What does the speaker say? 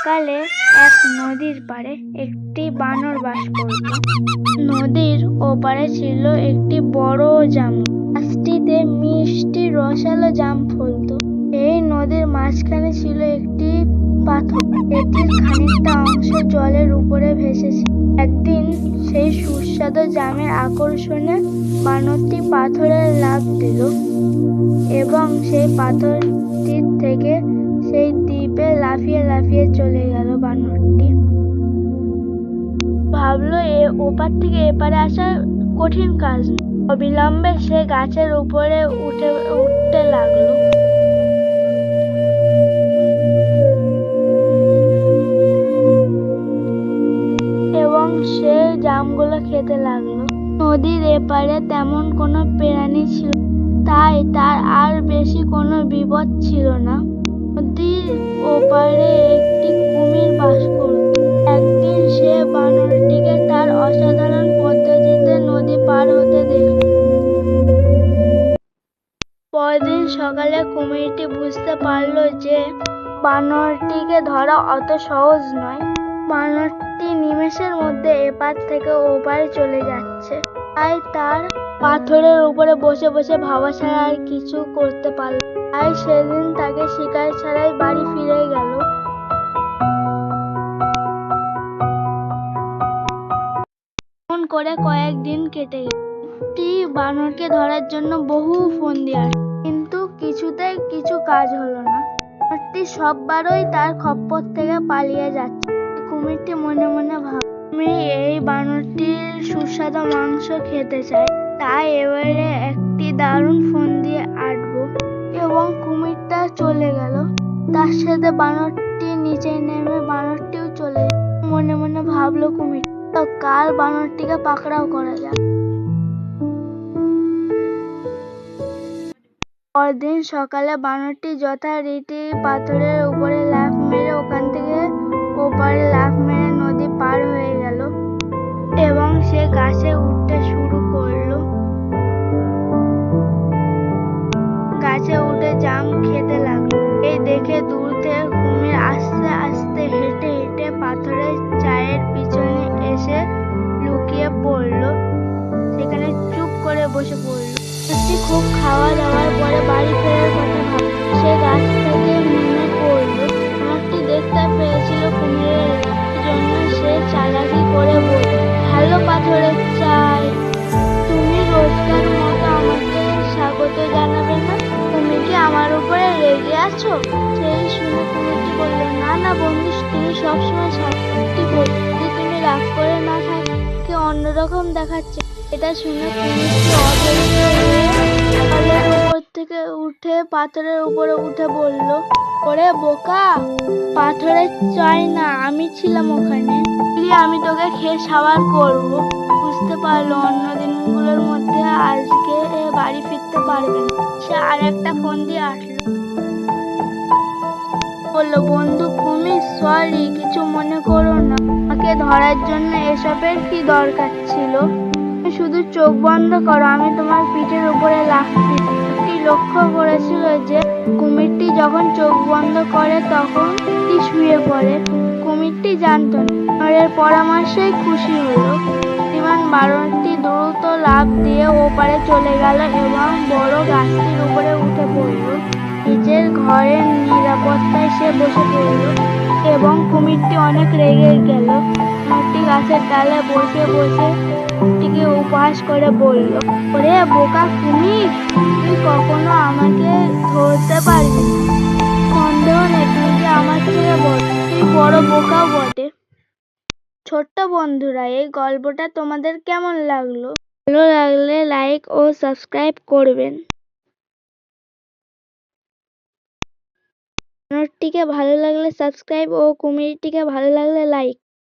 এককালে এক নদীর পাড়ে একটি বানর বাস করত। নদীর ওপারে ছিল একটি বড় জাম গাছটিতে মিষ্টি রসালো জাম ফলতো। এই নদীর মাঝখানে ছিল একটি পাথর, এটির খানিকটা অংশ জলের উপরে ভেসেছিল। একদিন সেই সুস্বাদু জামের আকর্ষণে বানরটি পাথরে লাফ দিল এবং সেই পাথরটির থেকে সেই দ্বীপে লাফিয়ে লাফিয়ে চলে গেল। বানরটি ভাবলো ওপার থেকে এপারে আসা কঠিন কাজ নয়। অবিলম্বে সে গাছের উপরে উঠতে লাগলো এবং সে জামগুলো খেতে লাগলো। নদীর এপারে তেমন কোনো প্রাণী ছিল, তাই তার আর বেশি কোনো বিপদ ছিল না। নদীর ওপারে একটি কুমির বাস করত। একদিন সে বানরটিকে তার অসাধারণ পদ্ধতিতে নদী পার হতে দেখল। পরদিন সকালে কুমিরটি বুঝতে পারল যে বানরটিকে ধরা অত সহজ নয়। বানরটি নিমেষের মধ্যে এপার থেকে ওপারে চলে যাচ্ছে, তাই তার পাথরের উপরে বসে বসে ভাবা ছাড়া আর কিছু করতে পারল না। তাই সেদিন তাকে শিকার ছাড়াই বাড়ি ফিরে গেল। এমন করে কয়েকদিন কেটে গেল। বানরকে ধরার জন্য বহু ফন্দি আসে, কিন্তু কিছুতেই কিছু কাজ হলো না। বানরটি সববারই তার খপ্পর থেকে পালিয়ে যাচ্ছে। কুমিরটি মনে মনে ভাবল, আমি এই বানরটির সুস্বাদু মাংস খেতে চাই, তাই এবারে একটি দারুণ ফন্দি আঁটবো। এবং কুমিরটা চলে গেল। তার সাথে বানরটি নিচে নেমে বানরটিও চলে গেল। মনে মনে ভাবলো কুমির, কাল বানরটিকে পাকড়াও করা যাক। পরদিন সকালে বানরটি যথারীতি পাথরের উপরে লাফ মেরে ওখান থেকে ওপারে লাফ মেরে নদী পার হয়ে গেল এবং সে গাছে উঠতে শুরু করলো। গাছে উঠে জাম খেতে লাগলো। এই দেখে দূর থেকে কুমির আস্তে আস্তে হেঁটে হেঁটে পাথরের চায়ের পিছনে এসে লুকিয়ে পড়লো। সেখানে চুপ করে বসে পড়লো। খুব খাওয়া দাওয়ার পরে বাড়ি ফেরার কথা ভাবল। সে গাছ থেকে নেমে পড়লো। বানরটি দেখতে পেয়েছিল কুমিরের জন্য সে চালাকি করে বলল, ভালো পাথরের চাই, তুমি রোজকার মতো আমাকে স্বাগত জানাবে না? তুমি কি আমার উপরে রেগে আছো? সেই শুনে কুমিরটি বলল, না না বন্ধু, তুমি সবসময় সত্যি বলো, যদি তুমি রাগ করে না থাকে অন্যরকম দেখাচ্ছে। এটা শুনে কুমিরটি অধৈর্য হয়ে জলের উপর থেকে উঠে পাথরের উপরে উঠে বলল, ওরে বোকা, পাথরের চাই না, আমি ছিলাম ওখানে, আমি তোকে খেয়ে সাবার করবো। বুঝতে পারলো অন্য দিনগুলোর মধ্যে আজকে বাড়ি ফিরতে পারবে না। সে আর একটা ফন্দি আঁটল। বললো, বন্ধু কুমির, সরি, কিছু মনে করো না, আমাকে ধরার জন্য এসবের কি দরকার ছিল? শুধু চোখ বন্ধ করো, আমি তোমার পিঠের উপরে লাফ দিই। লক্ষ্য করেছিল যে কুমিরটি যখন চোখ বন্ধ করে তখন শুয়ে পড়ে। কুমিরটি জানতো না। বানরের পরামর্শেই খুশি হলো। বুদ্ধিমান বানরটি দ্রুত লাফ দিয়ে ওপারে চলে গেল এবং বড় গাছটির উপরে উঠে পড়ল। নিজের ঘরের নিরাপত্তায় সে বসে পড়ল এবং কুমিরটি অনেক রেগে গেল। বানরটি গাছের ডালে বসে বসে কুমিরটিকে উপহাস করে বলল, ওরে বোকা কুমির, তুই কখনো আমাকে ধরতে পারবি না। সন্দেহ নেই তুই যে আমার থেকে বড়, তুই বড় বোকাও বটে। ছোট্ট বন্ধুরা, এই গল্পটা তোমাদের কেমন লাগলো? ভালো লাগলে লাইক ও সাবস্ক্রাইব করবেন। বানরটিকে ভালো লাগলে সাবস্ক্রাইব ও কুমিরটিকে ভালো লাগলে লাইক।